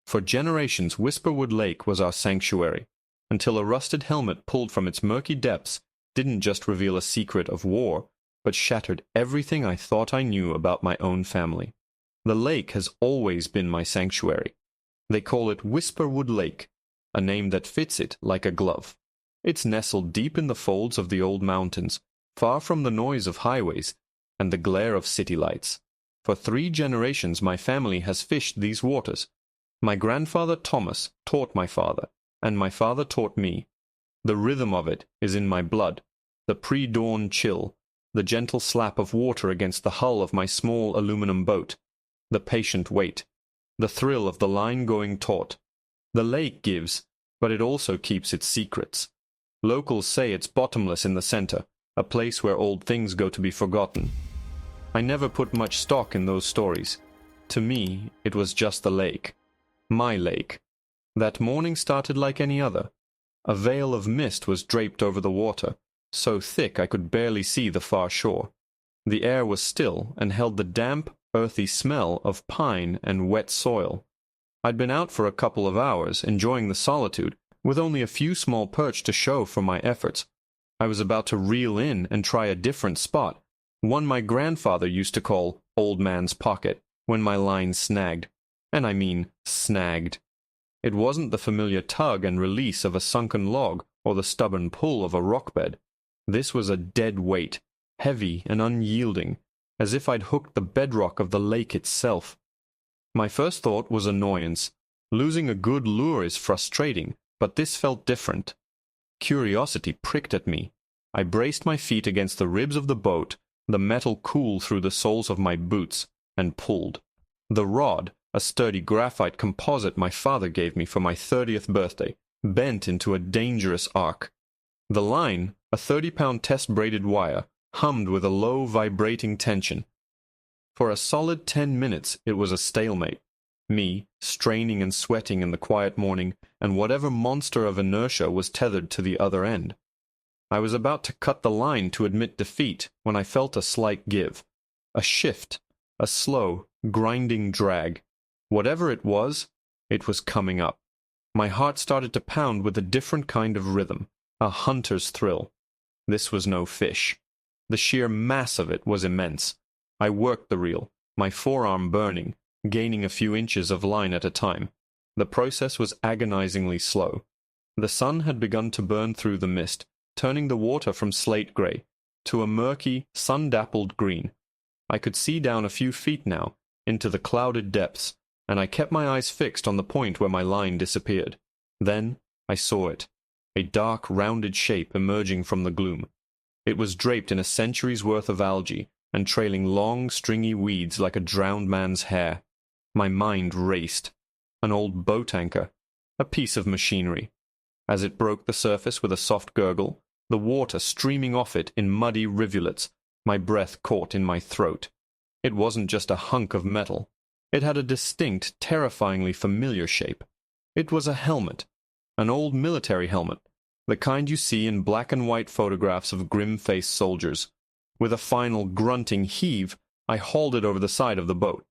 For generations, Whisperwood Lake was our sanctuary, until a rusted helmet pulled from its murky depths didn't just reveal a secret of war, but shattered everything I thought I knew about my own family. The lake has always been my sanctuary. They call it Whisperwood Lake, a name that fits it like a glove. It's nestled deep in the folds of the old mountains, far from the noise of highways and the glare of city lights. For 3 generations my family has fished these waters. My grandfather Thomas taught my father, and my father taught me. The rhythm of it is in my blood, the pre-dawn chill, the gentle slap of water against the hull of my small aluminum boat, the patient wait, the thrill of the line going taut. The lake gives, but it also keeps its secrets. Locals say it's bottomless in the center, a place where old things go to be forgotten. I never put much stock in those stories. To me, it was just the lake. My lake. That morning started like any other. A veil of mist was draped over the water, so thick I could barely see the far shore. The air was still and held the damp, earthy smell of pine and wet soil. I'd been out for a couple of hours, enjoying the solitude, with only a few small perch to show for my efforts. I was about to reel in and try a different spot, one my grandfather used to call Old Man's Pocket, when my line snagged. And I mean snagged. It wasn't the familiar tug and release of a sunken log or the stubborn pull of a rock bed. This was a dead weight, heavy and unyielding, as if I'd hooked the bedrock of the lake itself. My first thought was annoyance. Losing a good lure is frustrating, but this felt different. Curiosity pricked at me. I braced my feet against the ribs of the boat, the metal cool through the soles of my boots, and pulled. The rod, a sturdy graphite composite my father gave me for my 30th birthday, bent into a dangerous arc. The line, a 30-pound test-braided wire, hummed with a low, vibrating tension. For a solid 10 minutes it was a stalemate, me straining and sweating in the quiet morning, and whatever monster of inertia was tethered to the other end. I was about to cut the line to admit defeat when I felt a slight give, a shift, a slow, grinding drag. Whatever it was coming up. My heart started to pound with a different kind of rhythm, a hunter's thrill. This was no fish. The sheer mass of it was immense. I worked the reel, my forearm burning, gaining a few inches of line at a time. The process was agonizingly slow. The sun had begun to burn through the mist, turning the water from slate gray to a murky, sun-dappled green. I could see down a few feet now, into the clouded depths, and I kept my eyes fixed on the point where my line disappeared. Then I saw it, a dark, rounded shape emerging from the gloom. It was draped in a century's worth of algae, and trailing long, stringy weeds like a drowned man's hair. My mind raced. An old boat anchor, a piece of machinery. As it broke the surface with a soft gurgle, the water streaming off it in muddy rivulets, my breath caught in my throat. It wasn't just a hunk of metal. It had a distinct, terrifyingly familiar shape. It was a helmet, an old military helmet, the kind you see in black and white photographs of grim-faced soldiers. With a final grunting heave, I hauled it over the side of the boat.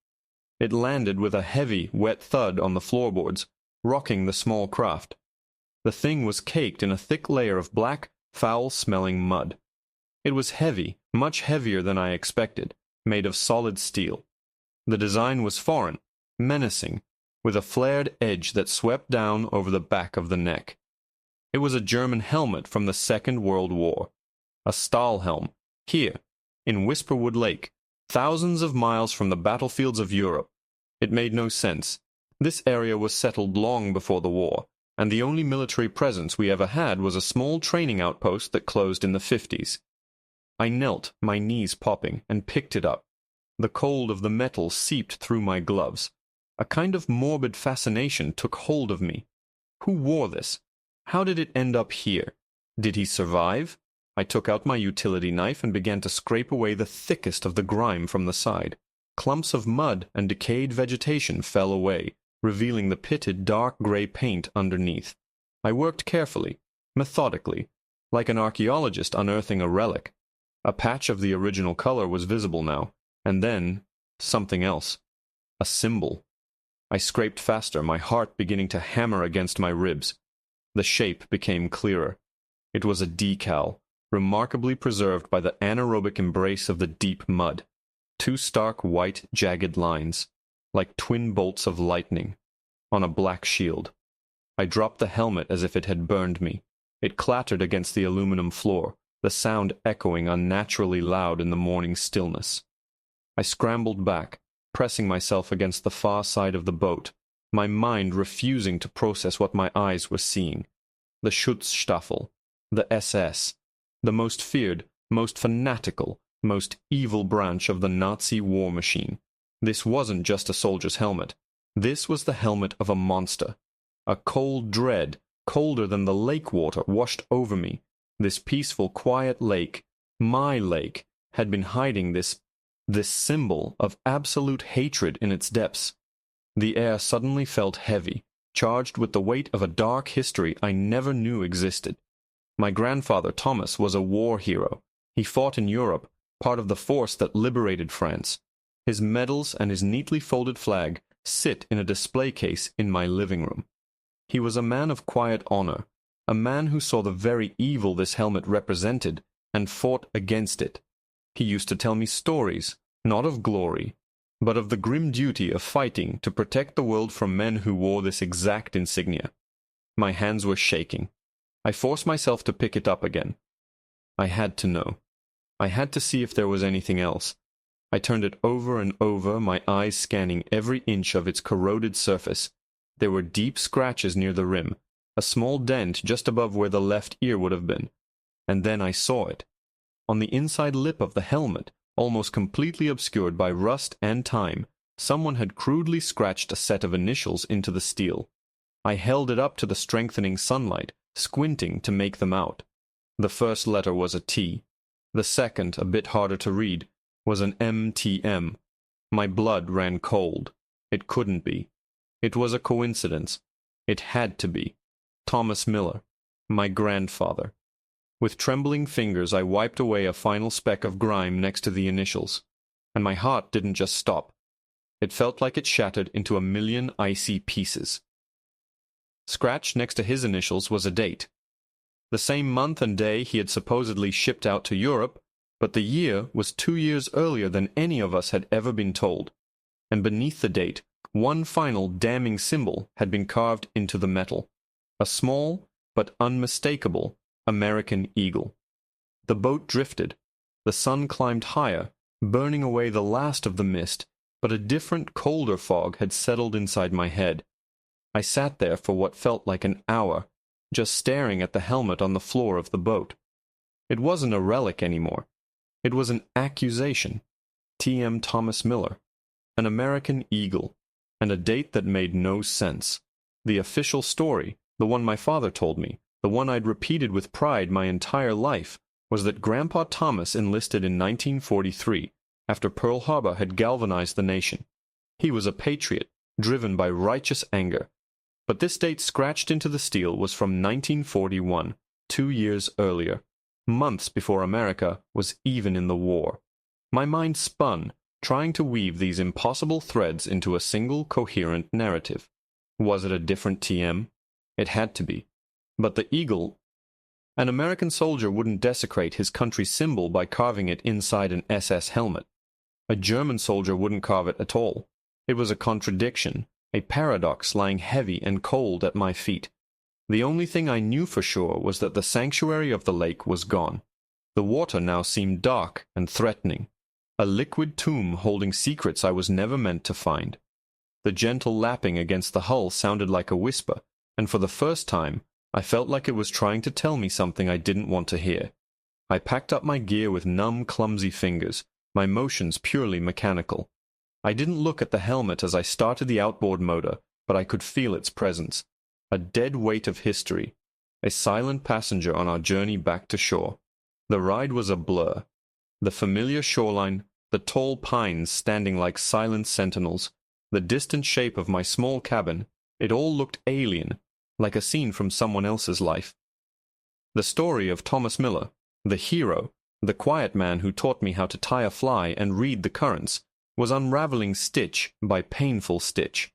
It landed with a heavy, wet thud on the floorboards, rocking the small craft. The thing was caked in a thick layer of black, foul-smelling mud. It was heavy, much heavier than I expected, made of solid steel. The design was foreign, menacing, with a flared edge that swept down over the back of the neck. It was a German helmet from the Second World War. A Stahlhelm, here, in Whisperwood Lake, thousands of miles from the battlefields of Europe. It made no sense. This area was settled long before the war, and the only military presence we ever had was a small training outpost that closed in the 50s. I knelt, my knees popping, and picked it up. The cold of the metal seeped through my gloves. A kind of morbid fascination took hold of me. Who wore this? How did it end up here? Did he survive? I took out my utility knife and began to scrape away the thickest of the grime from the side. Clumps of mud and decayed vegetation fell away, revealing the pitted dark gray paint underneath. I worked carefully, methodically, like an archaeologist unearthing a relic. A patch of the original color was visible now, and then something else. A symbol. I scraped faster, my heart beginning to hammer against my ribs. The shape became clearer. It was a decal, remarkably preserved by the anaerobic embrace of the deep mud. Two stark white, jagged lines, like twin bolts of lightning, on a black shield. I dropped the helmet as if it had burned me. It clattered against the aluminum floor, the sound echoing unnaturally loud in the morning stillness. I scrambled back, pressing myself against the far side of the boat, my mind refusing to process what my eyes were seeing. The Schutzstaffel, the SS, the most feared, most fanatical, most evil branch of the Nazi war machine. This wasn't just a soldier's helmet. This was the helmet of a monster. A cold dread, colder than the lake water, washed over me. This peaceful, quiet lake, my lake, had been hiding this symbol of absolute hatred in its depths. The air suddenly felt heavy, charged with the weight of a dark history I never knew existed. My grandfather Thomas was a war hero. He fought in Europe, part of the force that liberated France. His medals and his neatly folded flag sit in a display case in my living room. He was a man of quiet honor, a man who saw the very evil this helmet represented and fought against it. He used to tell me stories, not of glory, but of the grim duty of fighting to protect the world from men who wore this exact insignia. My hands were shaking. I forced myself to pick it up again. I had to know. I had to see if there was anything else. I turned it over and over, my eyes scanning every inch of its corroded surface. There were deep scratches near the rim, a small dent just above where the left ear would have been. And then I saw it. On the inside lip of the helmet, almost completely obscured by rust and time, someone had crudely scratched a set of initials into the steel. I held it up to the strengthening sunlight, squinting to make them out. The first letter was a T. The second, a bit harder to read, was an MTM. My blood ran cold. It couldn't be. It was a coincidence. It had to be. Thomas Miller, my grandfather. With trembling fingers, I wiped away a final speck of grime next to the initials, and my heart didn't just stop. It felt like it shattered into a million icy pieces. Scratched next to his initials was a date. The same month and day he had supposedly shipped out to Europe, but the year was 2 years earlier than any of us had ever been told. And beneath the date, one final damning symbol had been carved into the metal. A small, but unmistakable, American eagle. The boat drifted. The sun climbed higher, burning away the last of the mist, but a different, colder fog had settled inside my head. I sat there for what felt like an hour, just staring at the helmet on the floor of the boat. It wasn't a relic anymore. It was an accusation. T.M. Thomas Miller. An American eagle. And a date that made no sense. The official story, the one my father told me, the one I'd repeated with pride my entire life, was that Grandpa Thomas enlisted in 1943, after Pearl Harbor had galvanized the nation. He was a patriot, driven by righteous anger. But this date scratched into the steel was from 1941, 2 years earlier, months before America was even in the war. My mind spun, trying to weave these impossible threads into a single coherent narrative. Was it a different TM? It had to be. But the eagle... An American soldier wouldn't desecrate his country's symbol by carving it inside an SS helmet. A German soldier wouldn't carve it at all. It was a contradiction, a paradox lying heavy and cold at my feet. The only thing I knew for sure was that the sanctuary of the lake was gone. The water now seemed dark and threatening, a liquid tomb holding secrets I was never meant to find. The gentle lapping against the hull sounded like a whisper, and for the first time, I felt like it was trying to tell me something I didn't want to hear. I packed up my gear with numb, clumsy fingers, my motions purely mechanical. I didn't look at the helmet as I started the outboard motor, but I could feel its presence. A dead weight of history, a silent passenger on our journey back to shore. The ride was a blur. The familiar shoreline, the tall pines standing like silent sentinels, the distant shape of my small cabin, it all looked alien, like a scene from someone else's life. The story of Thomas Miller, the hero, the quiet man who taught me how to tie a fly and read the currents, was unraveling stitch by painful stitch.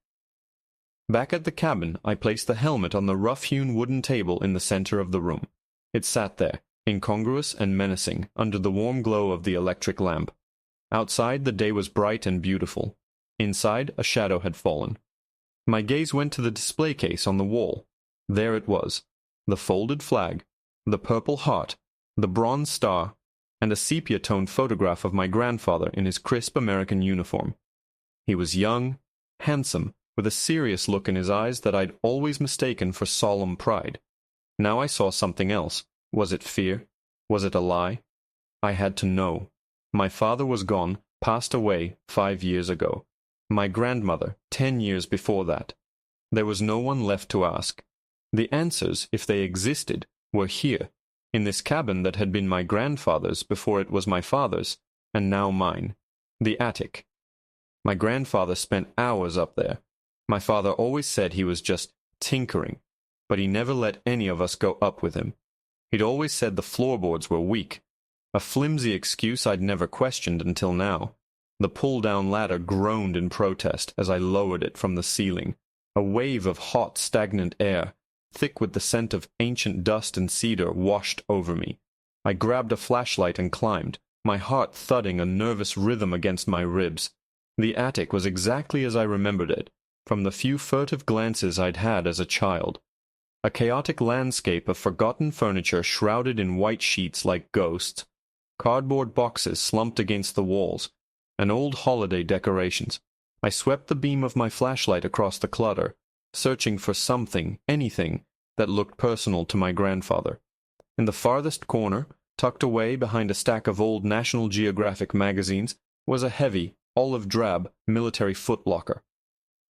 Back at the cabin, I placed the helmet on the rough-hewn wooden table in the center of the room. It sat there, incongruous and menacing, under the warm glow of the electric lamp. Outside, the day was bright and beautiful. Inside, a shadow had fallen. My gaze went to the display case on the wall. There it was, the folded flag, the purple heart, the bronze star, and a sepia-toned photograph of my grandfather in his crisp American uniform. He was young, handsome, with a serious look in his eyes that I'd always mistaken for solemn pride. Now I saw something else. Was it fear? Was it a lie? I had to know. My father was gone, passed away 5 years ago. My grandmother, 10 years before that. There was no one left to ask. The answers, if they existed, were here, in this cabin that had been my grandfather's before it was my father's, and now mine. The attic. My grandfather spent hours up there. My father always said he was just tinkering, but he never let any of us go up with him. He'd always said the floorboards were weak, a flimsy excuse I'd never questioned until now. The pull-down ladder groaned in protest as I lowered it from the ceiling. A wave of hot, stagnant air, thick with the scent of ancient dust and cedar, washed over me. I grabbed a flashlight and climbed, my heart thudding a nervous rhythm against my ribs. The attic was exactly as I remembered it, from the few furtive glances I'd had as a child. A chaotic landscape of forgotten furniture shrouded in white sheets like ghosts, cardboard boxes slumped against the walls, and old holiday decorations. I swept the beam of my flashlight across the clutter, searching for something, anything, that looked personal to my grandfather. In the farthest corner, tucked away behind a stack of old National Geographic magazines, was a heavy, olive-drab military footlocker.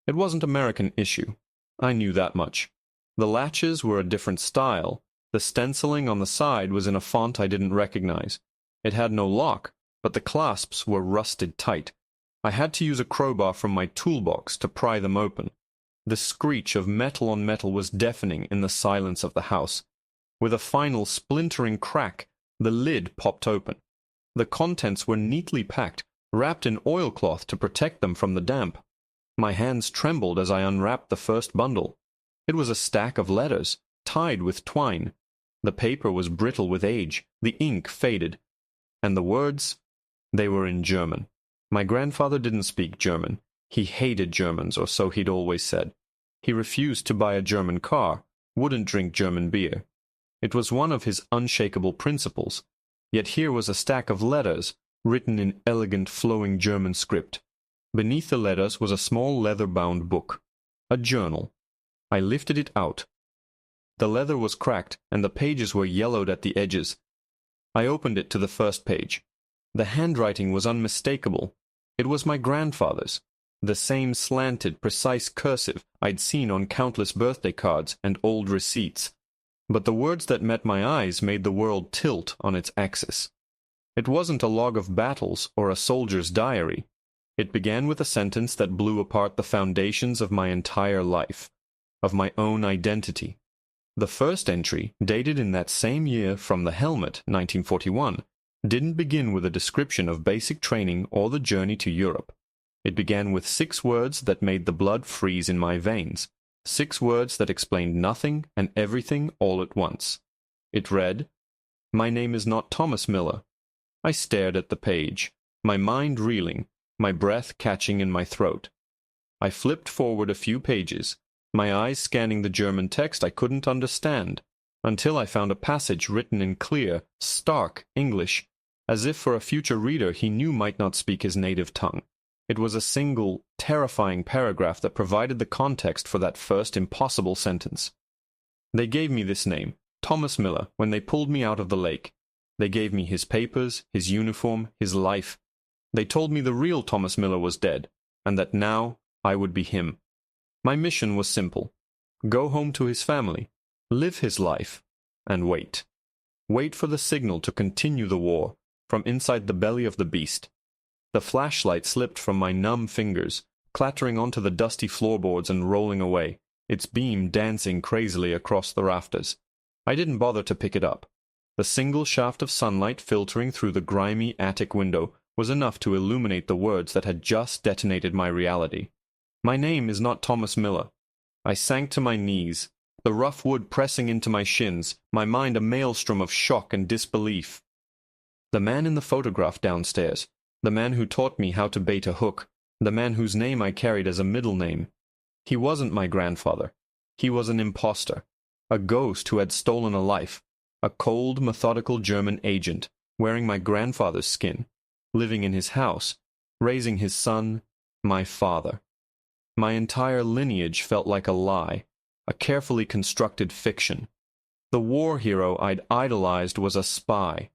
It wasn't American issue. I knew that much. The latches were a different style. The stenciling on the side was in a font I didn't recognize. It had no lock, but the clasps were rusted tight. I had to use a crowbar from my toolbox to pry them open. The screech of metal on metal was deafening in the silence of the house. With a final splintering crack, the lid popped open. The contents were neatly packed, wrapped in oilcloth to protect them from the damp. My hands trembled as I unwrapped the first bundle. It was a stack of letters, tied with twine. The paper was brittle with age, the ink faded. And the words? They were in German. My grandfather didn't speak German. He hated Germans, or so he'd always said. He refused to buy a German car, wouldn't drink German beer. It was one of his unshakable principles. Yet here was a stack of letters, written in elegant, flowing German script. Beneath the letters was a small leather-bound book, a journal. I lifted it out. The leather was cracked, and the pages were yellowed at the edges. I opened it to the first page. The handwriting was unmistakable. It was my grandfather's, the same slanted, precise cursive I'd seen on countless birthday cards and old receipts. But the words that met my eyes made the world tilt on its axis. It wasn't a log of battles or a soldier's diary. It began with a sentence that blew apart the foundations of my entire life, of my own identity. The first entry, dated in that same year from the helmet, 1941, didn't begin with a description of basic training or the journey to Europe. It began with 6 words that made the blood freeze in my veins, 6 words that explained nothing and everything all at once. It read, "My name is not Thomas Miller." I stared at the page, my mind reeling, my breath catching in my throat. I flipped forward a few pages, my eyes scanning the German text I couldn't understand, until I found a passage written in clear, stark English, as if for a future reader he knew might not speak his native tongue. It was a single, terrifying paragraph that provided the context for that first impossible sentence. They gave me this name, Thomas Miller, when they pulled me out of the lake. They gave me his papers, his uniform, his life. They told me the real Thomas Miller was dead, and that now I would be him. My mission was simple. Go home to his family, live his life, and wait. Wait for the signal to continue the war from inside the belly of the beast. The flashlight slipped from my numb fingers, clattering onto the dusty floorboards and rolling away, its beam dancing crazily across the rafters. I didn't bother to pick it up. The single shaft of sunlight filtering through the grimy attic window was enough to illuminate the words that had just detonated my reality. My name is not Thomas Miller. I sank to my knees, the rough wood pressing into my shins, my mind a maelstrom of shock and disbelief. The man in the photograph downstairs, the man who taught me how to bait a hook, the man whose name I carried as a middle name. He wasn't my grandfather. He was an impostor, a ghost who had stolen a life, a cold, methodical German agent, wearing my grandfather's skin, living in his house, raising his son, my father. My entire lineage felt like a lie, a carefully constructed fiction. The war hero I'd idolized was a spy.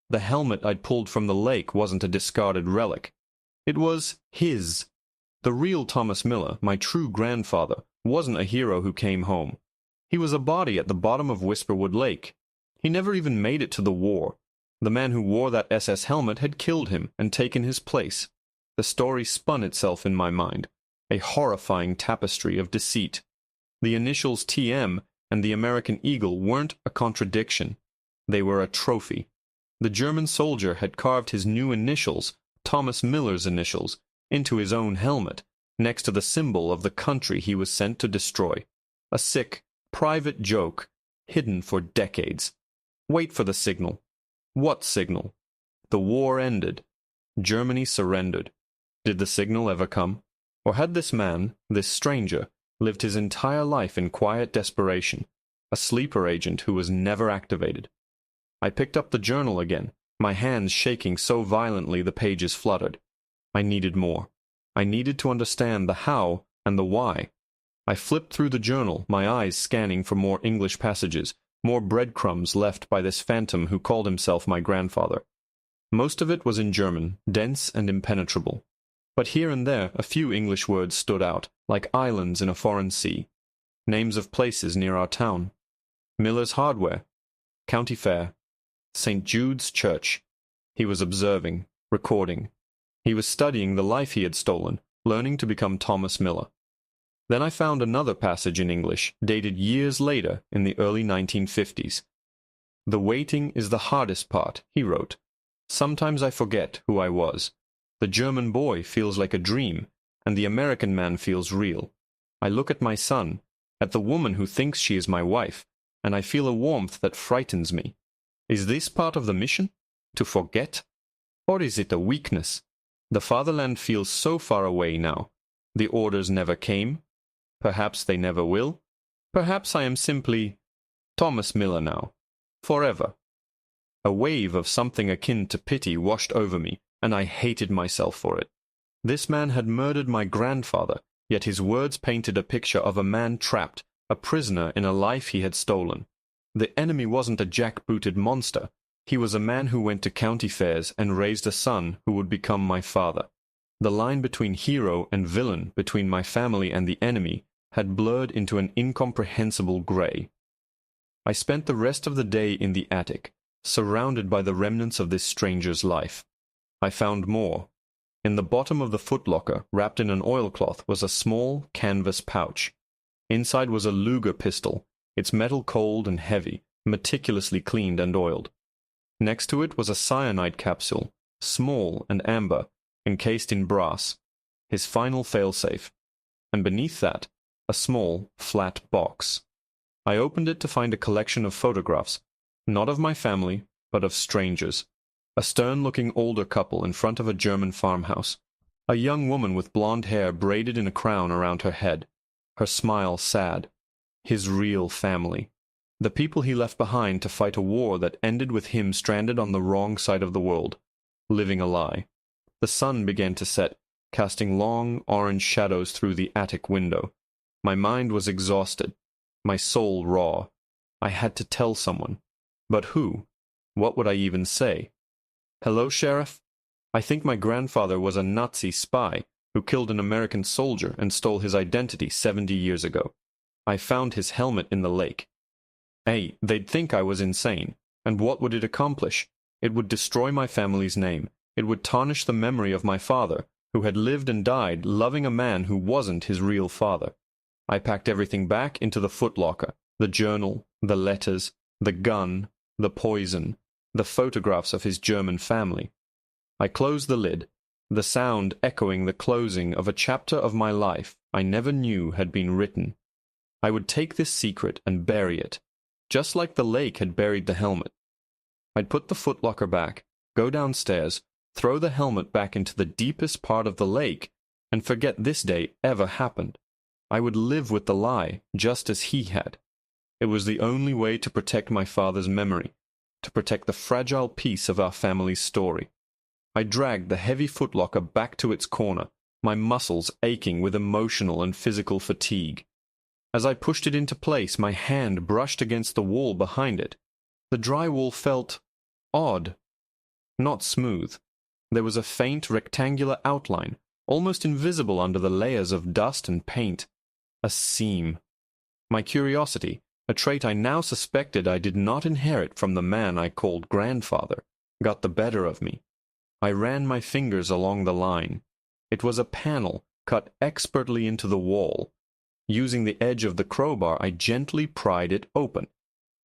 The helmet I'd pulled from the lake wasn't a discarded relic. It was his. The real Thomas Miller, my true grandfather, wasn't a hero who came home. He was a body at the bottom of Whisperwood Lake. He never even made it to the war. The man who wore that SS helmet had killed him and taken his place. The story spun itself in my mind, a horrifying tapestry of deceit. The initials TM and the American Eagle weren't a contradiction. They were a trophy. The German soldier had carved his new initials, Thomas Miller's initials, into his own helmet, next to the symbol of the country he was sent to destroy. A sick, private joke, hidden for decades. Wait for the signal. What signal? The war ended. Germany surrendered. Did the signal ever come? Or had this man, this stranger, lived his entire life in quiet desperation, a sleeper agent who was never activated? I picked up the journal again, my hands shaking so violently the pages fluttered. I needed more. I needed to understand the how and the why. I flipped through the journal, my eyes scanning for more English passages, more breadcrumbs left by this phantom who called himself my grandfather. Most of it was in German, dense and impenetrable. But here and there a few English words stood out, like islands in a foreign sea. Names of places near our town. Miller's Hardware, County Fair, St. Jude's Church. He was observing, recording. He was studying the life he had stolen, learning to become Thomas Miller. Then I found another passage in English, dated years later in the early 1950s. "The waiting is the hardest part," he wrote. "Sometimes I forget who I was. The German boy feels like a dream, and the American man feels real. I look at my son, at the woman who thinks she is my wife, and I feel a warmth that frightens me. Is this part of the mission? To forget? Or is it a weakness? The fatherland feels so far away now. The orders never came. Perhaps they never will. Perhaps I am simply Thomas Miller now. Forever." A wave of something akin to pity washed over me, and I hated myself for it. This man had murdered my grandfather, yet his words painted a picture of a man trapped, a prisoner in a life he had stolen. The enemy wasn't a jackbooted monster. He was a man who went to county fairs and raised a son who would become my father. The line between hero and villain, between my family and the enemy, had blurred into an incomprehensible gray. I spent the rest of the day in the attic, surrounded by the remnants of this stranger's life. I found more. In the bottom of the footlocker, wrapped in an oilcloth, was a small canvas pouch. Inside was a Luger pistol, its metal cold and heavy, meticulously cleaned and oiled. Next to it was a cyanide capsule, small and amber, encased in brass, his final failsafe, and beneath that, a small, flat box. I opened it to find a collection of photographs, not of my family, but of strangers. A stern-looking older couple in front of a German farmhouse. A young woman with blonde hair braided in a crown around her head, her smile sad. His real family. The people he left behind to fight a war that ended with him stranded on the wrong side of the world, living a lie. The sun began to set, casting long, orange shadows through the attic window. My mind was exhausted, my soul raw. I had to tell someone. But who? What would I even say? "Hello, Sheriff? I think my grandfather was a Nazi spy who killed an American soldier and stole his identity 70 years ago. I found his helmet in the lake. Hey, they'd think I was insane. And what would it accomplish? It would destroy my family's name. It would tarnish the memory of my father, who had lived and died loving a man who wasn't his real father. I packed everything back into the footlocker, the journal, the letters, the gun, the poison, the photographs of his German family. I closed the lid, the sound echoing the closing of a chapter of my life I never knew had been written. I would take this secret and bury it, just like the lake had buried the helmet. I'd put the footlocker back, go downstairs, throw the helmet back into the deepest part of the lake, and forget this day ever happened. I would live with the lie, just as he had. It was the only way to protect my father's memory, to protect the fragile piece of our family's story. I dragged the heavy footlocker back to its corner, my muscles aching with emotional and physical fatigue. As I pushed it into place, my hand brushed against the wall behind it. The drywall felt odd, not smooth. There was a faint rectangular outline, almost invisible under the layers of dust and paint. A seam. My curiosity, a trait I now suspected I did not inherit from the man I called grandfather, got the better of me. I ran my fingers along the line. It was a panel cut expertly into the wall. Using the edge of the crowbar, I gently pried it open.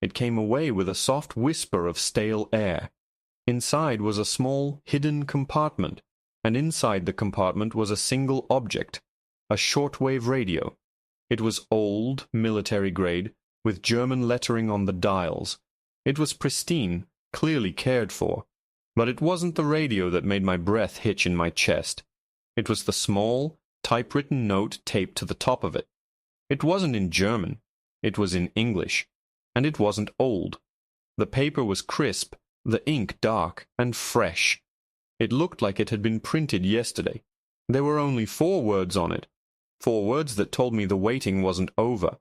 It came away with a soft whisper of stale air. Inside was a small, hidden compartment, and inside the compartment was a single object, a shortwave radio. It was old, military-grade, with German lettering on the dials. It was pristine, clearly cared for. But it wasn't the radio that made my breath hitch in my chest. It was the small, typewritten note taped to the top of it. It wasn't in German. It was in English. And it wasn't old. The paper was crisp, the ink dark and fresh. It looked like it had been printed yesterday. There were only 4 words on it. 4 words that told me the waiting wasn't over.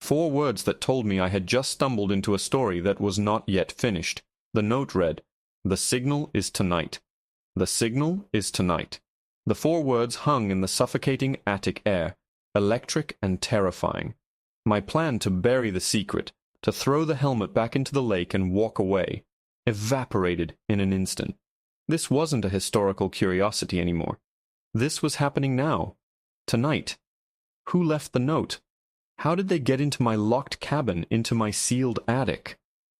4 words that told me I had just stumbled into a story that was not yet finished. The note read, "The signal is tonight. The signal is tonight." The 4 words hung in the suffocating attic air, electric and terrifying. My plan to bury the secret, to throw the helmet back into the lake and walk away, evaporated in an instant. This wasn't a historical curiosity anymore. This was happening now. Tonight. Who left the note? How did they get into my locked cabin, into my sealed attic?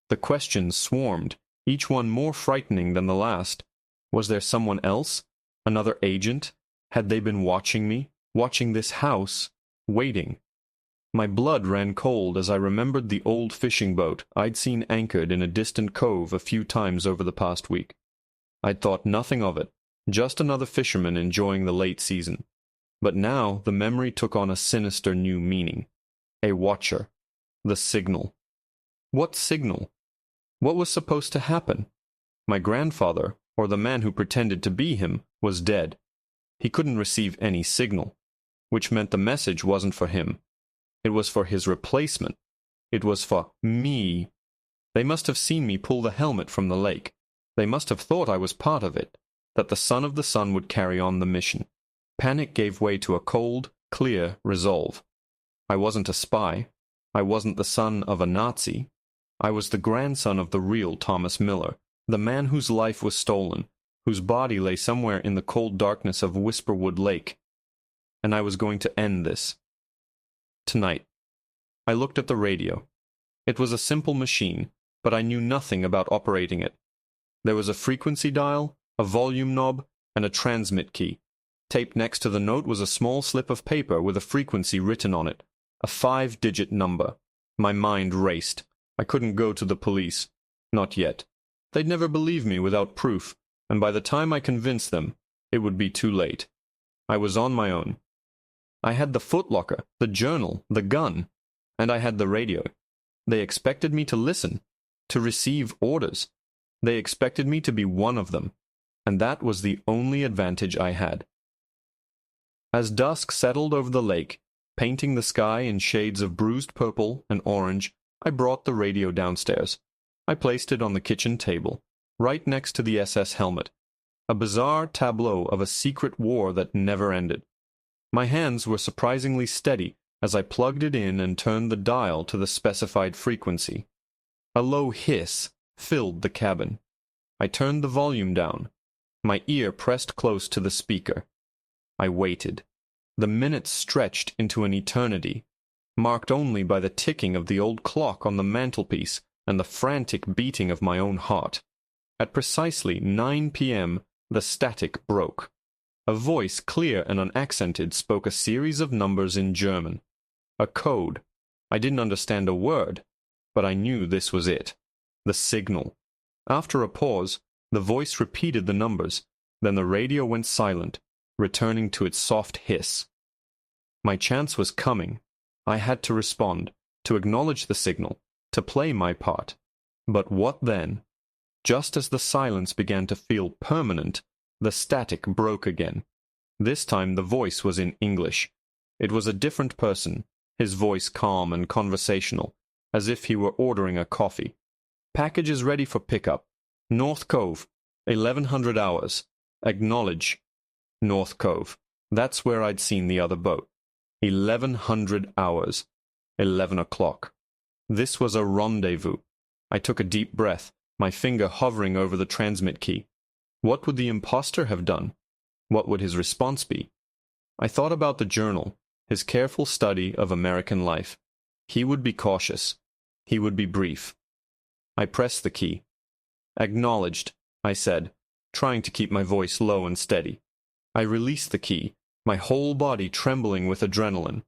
The questions swarmed, each one more frightening than the last. Was there someone else? Another agent? Had they been watching me, watching this house, waiting? My blood ran cold as I remembered the old fishing boat I'd seen anchored in a distant cove a few times over the past week. I'd thought nothing of it, just another fisherman enjoying the late season. But now the memory took on a sinister new meaning. A watcher. The signal. What signal? What was supposed to happen? My grandfather, or the man who pretended to be him, was dead. He couldn't receive any signal, which meant the message wasn't for him. It was for his replacement. It was for me. They must have seen me pull the helmet from the lake. They must have thought I was part of it, that the son of the sun would carry on the mission. Panic gave way to a cold, clear resolve. I wasn't a spy. I wasn't the son of a Nazi. I was the grandson of the real Thomas Miller, the man whose life was stolen, whose body lay somewhere in the cold darkness of Whisperwood Lake. And I was going to end this. Tonight. I looked at the radio. It was a simple machine, but I knew nothing about operating it. There was a frequency dial, a volume knob, and a transmit key. Taped next to the note was a small slip of paper with a frequency written on it, a 5-digit number. My mind raced. I couldn't go to the police. Not yet. They'd never believe me without proof, and by the time I convinced them, it would be too late. I was on my own. I had the footlocker, the journal, the gun, and I had the radio. They expected me to listen, to receive orders. They expected me to be one of them, and that was the only advantage I had. As dusk settled over the lake, painting the sky in shades of bruised purple and orange, I brought the radio downstairs. I placed it on the kitchen table, right next to the SS helmet, a bizarre tableau of a secret war that never ended. My hands were surprisingly steady as I plugged it in and turned the dial to the specified frequency. A low hiss filled the cabin. I turned the volume down, my ear pressed close to the speaker. I waited. The minutes stretched into an eternity, marked only by the ticking of the old clock on the mantelpiece and the frantic beating of my own heart. At precisely 9 p.m., the static broke. A voice, clear and unaccented, spoke a series of numbers in German. a code. I didn't understand a word, but I knew this was it. The signal. After a pause, the voice repeated the numbers. Then the radio went silent, returning to its soft hiss. My chance was coming. I had to respond, to acknowledge the signal, to play my part. But what then? Just as the silence began to feel permanent, the static broke again. This time the voice was in English. It was a different person, his voice calm and conversational, as if he were ordering a coffee. Package is ready for pickup. North Cove, 1100 hours. Acknowledge. North Cove. That's where I'd seen the other boat. 1100 hours. 11 o'clock. This was a rendezvous. I took a deep breath, my finger hovering over the transmit key. What would the imposter have done? What would his response be? I thought about the journal, his careful study of American life. He would be cautious. He would be brief. I pressed the key. Acknowledged, I said, trying to keep my voice low and steady. I released the key, my whole body trembling with adrenaline.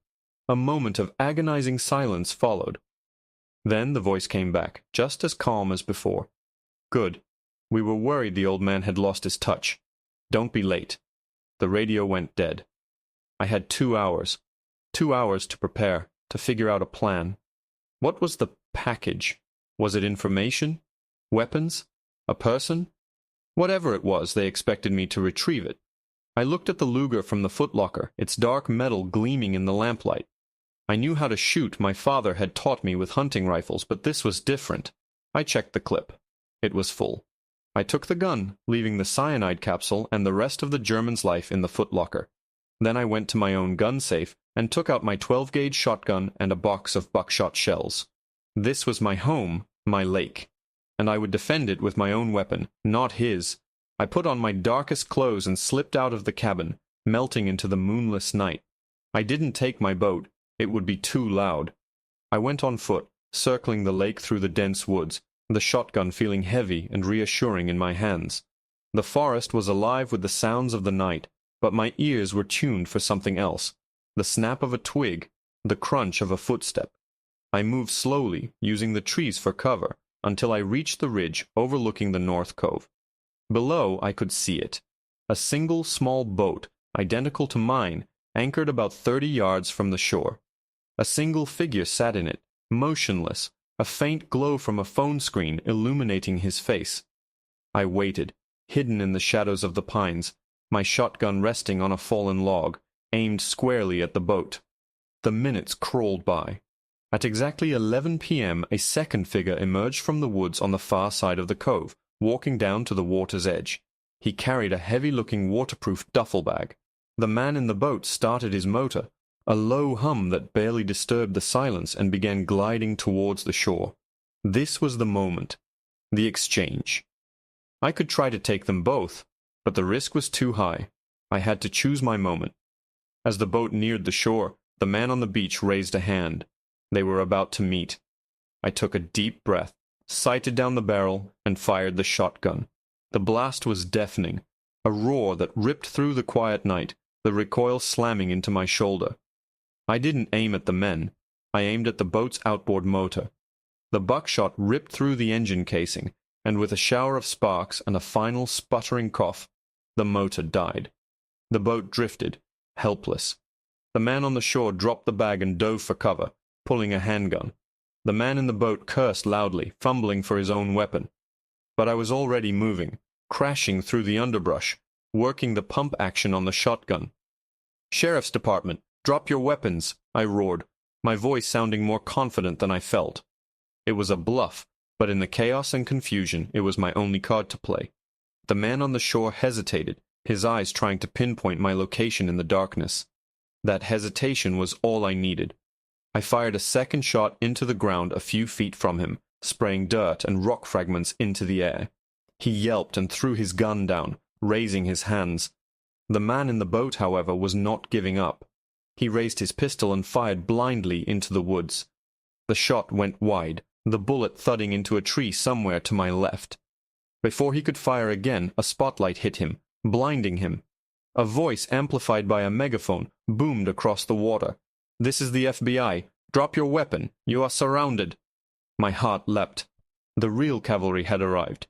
A moment of agonizing silence followed. Then the voice came back, just as calm as before. Good. We were worried the old man had lost his touch. Don't be late. The radio went dead. I had 2 hours. 2 hours to prepare, to figure out a plan. What was the package? Was it information? Weapons? A person? Whatever it was, they expected me to retrieve it. I looked at the Luger from the footlocker, its dark metal gleaming in the lamplight. I knew how to shoot. My father had taught me with hunting rifles, but this was different. I checked the clip. It was full. I took the gun, leaving the cyanide capsule and the rest of the German's life in the footlocker. Then I went to my own gun safe and took out my 12-gauge shotgun and a box of buckshot shells. This was my home, my lake, and I would defend it with my own weapon, not his. I put on my darkest clothes and slipped out of the cabin, melting into the moonless night. I didn't take my boat. It would be too loud. I went on foot, circling the lake through the dense woods, the shotgun feeling heavy and reassuring in my hands. The forest was alive with the sounds of the night, but my ears were tuned for something else. The snap of a twig, the crunch of a footstep. I moved slowly, using the trees for cover, until I reached the ridge overlooking the North Cove. Below I could see it. A single small boat, identical to mine, anchored about 30 yards from the shore. A single figure sat in it, motionless, a faint glow from a phone screen illuminating his face. I waited, hidden in the shadows of the pines, my shotgun resting on a fallen log, aimed squarely at the boat. The minutes crawled by. At exactly 11 p.m. a second figure emerged from the woods on the far side of the cove, walking down to the water's edge. He carried a heavy-looking waterproof duffel bag. The man in the boat started his motor, a low hum that barely disturbed the silence, and began gliding towards the shore. This was the moment. The exchange. I could try to take them both, but the risk was too high. I had to choose my moment. As the boat neared the shore, the man on the beach raised a hand. They were about to meet. I took a deep breath, sighted down the barrel, and fired the shotgun. The blast was deafening, a roar that ripped through the quiet night, the recoil slamming into my shoulder. I didn't aim at the men. I aimed at the boat's outboard motor. The buckshot ripped through the engine casing, and with a shower of sparks and a final sputtering cough, the motor died. The boat drifted, helpless. The man on the shore dropped the bag and dove for cover, pulling a handgun. The man in the boat cursed loudly, fumbling for his own weapon. But I was already moving, crashing through the underbrush, working the pump action on the shotgun. "Sheriff's Department, drop your weapons," I roared, my voice sounding more confident than I felt. It was a bluff, but in the chaos and confusion, it was my only card to play. The man on the shore hesitated, his eyes trying to pinpoint my location in the darkness. That hesitation was all I needed. I fired a second shot into the ground a few feet from him, spraying dirt and rock fragments into the air. He yelped and threw his gun down, raising his hands. The man in the boat, however, was not giving up. He raised his pistol and fired blindly into the woods. The shot went wide, the bullet thudding into a tree somewhere to my left. Before he could fire again, a spotlight hit him, blinding him. A voice amplified by a megaphone boomed across the water. This is the FBI. Drop your weapon. You are surrounded. My heart leapt. The real cavalry had arrived.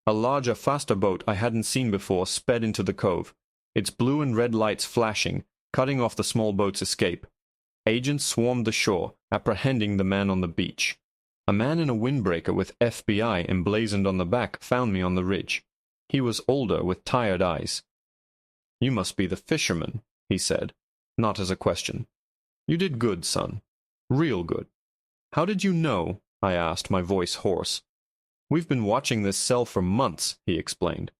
A larger, faster boat I hadn't seen before sped into the cove, its blue and red lights flashing, cutting off the small boat's escape. Agents swarmed the shore, apprehending the man on the beach. A man in a windbreaker with FBI emblazoned on the back found me on the ridge. He was older, with tired eyes. "You must be the fisherman," he said, not as a question. "You did good, son. Real good." "How did you know?" I asked, my voice hoarse. "We've been watching this cell for months," he explained.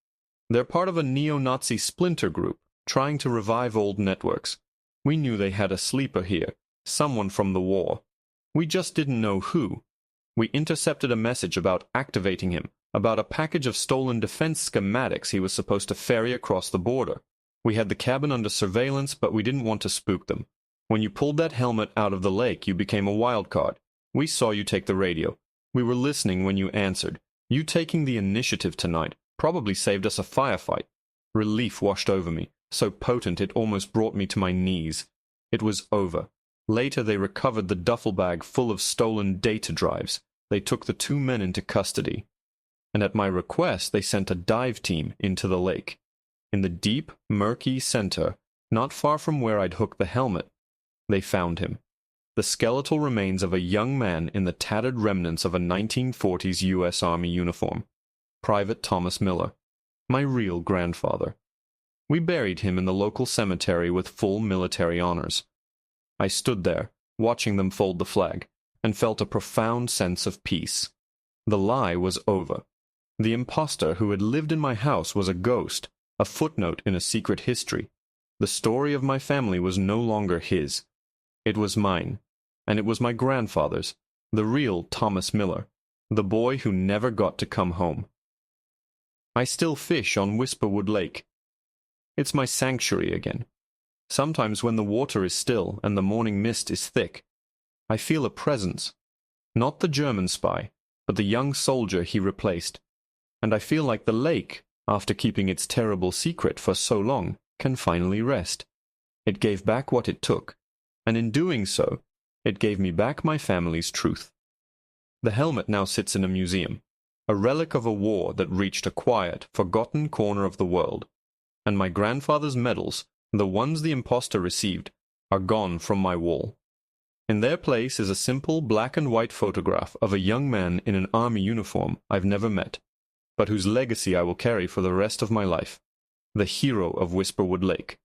"They're part of a neo-Nazi splinter group, trying to revive old networks. We knew they had a sleeper here, someone from the war. We just didn't know who. We intercepted a message about activating him, about a package of stolen defense schematics he was supposed to ferry across the border. We had the cabin under surveillance, but we didn't want to spook them. When you pulled that helmet out of the lake, you became a wild card. We saw you take the radio. We were listening when you answered. You taking the initiative tonight probably saved us a firefight." Relief washed over me, so potent it almost brought me to my knees. It was over. Later they recovered the duffel bag full of stolen data drives. They took the 2 men into custody. And at my request they sent a dive team into the lake. In the deep, murky center, not far from where I'd hooked the helmet, they found him. The skeletal remains of a young man in the tattered remnants of a 1940s U.S. Army uniform. Private Thomas Miller, my real grandfather. We buried him in the local cemetery with full military honors. I stood there, watching them fold the flag, and felt a profound sense of peace. The lie was over. The impostor who had lived in my house was a ghost, a footnote in a secret history. The story of my family was no longer his. It was mine, and it was my grandfather's, the real Thomas Miller, the boy who never got to come home. I still fish on Whisperwood Lake. It's my sanctuary again. Sometimes when the water is still and the morning mist is thick, I feel a presence. Not the German spy, but the young soldier he replaced. And I feel like the lake, after keeping its terrible secret for so long, can finally rest. It gave back what it took, and in doing so, it gave me back my family's truth. The helmet now sits in a museum, a relic of a war that reached a quiet, forgotten corner of the world. And my grandfather's medals, the ones the impostor received, are gone from my wall. In their place is a simple black and white photograph of a young man in an army uniform I've never met, but whose legacy I will carry for the rest of my life. The hero of Whisperwood Lake.